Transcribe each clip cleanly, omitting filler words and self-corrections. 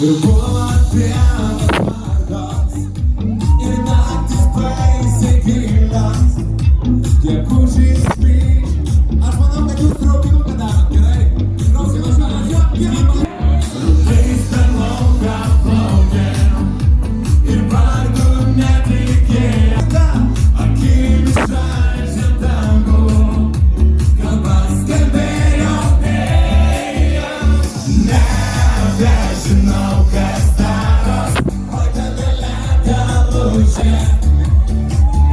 ir buvo vienas vardas, ir naktis baisiai gilios, gegužės spyš. Aš manau, kad jūs traukinuką darot, gerai? Tikriausiai važiuojat, jo, gerai. Rūtais per lauką plaukėm ir vargu netikėjom, akimis žaidžia dangų, kalbas kalbėjo vėja. Nebežinau, kas daros, oi tada leda lūžė,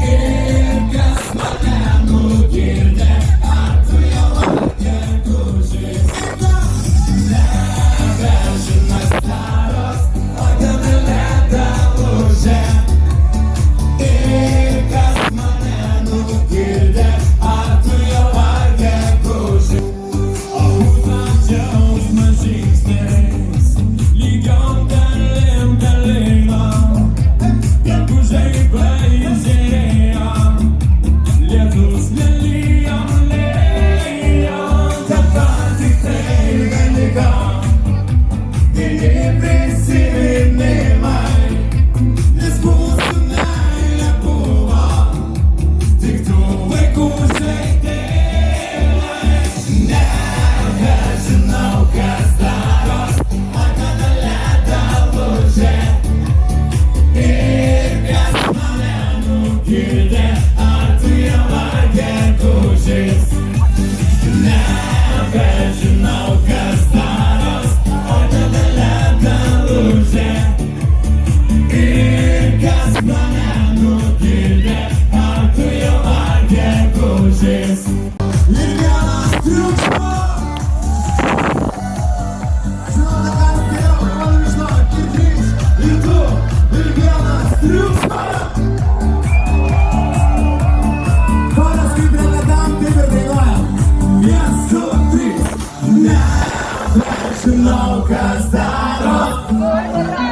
ir kas mane nugirdė, ar tu jau vargė gužės. Nebežinau, kas daros, oi tada leda lūžė, ir kas mane nugirdė, ar tu jau vargė gužės. O būtent džiaugsmas žingsniais, lygiom dalim dalinam, gegužei baisėjo, lietus lelijom lėjom, dabar tik tai beliko geri prisiminimai, nes mūsų meilė buvo tik tų vaikų žaidimai. Nebežinau, kas daros, oi kada leda lūžė, ir kas mane nugirdė, ar tu jau vargė gužės. Nebežinau, kas daros, oi kada leda lūžė, ir kas mane nugirdė, ar tu jau vargė gužės. Ir vienas triukšmas. Žinote, ką geriau, man žinot, ir trys, ir du, ir vienas triukšmas. Choras kaip repetam, taip ir dainuojam. 1, 2, 3. Nebežinau, kas daros.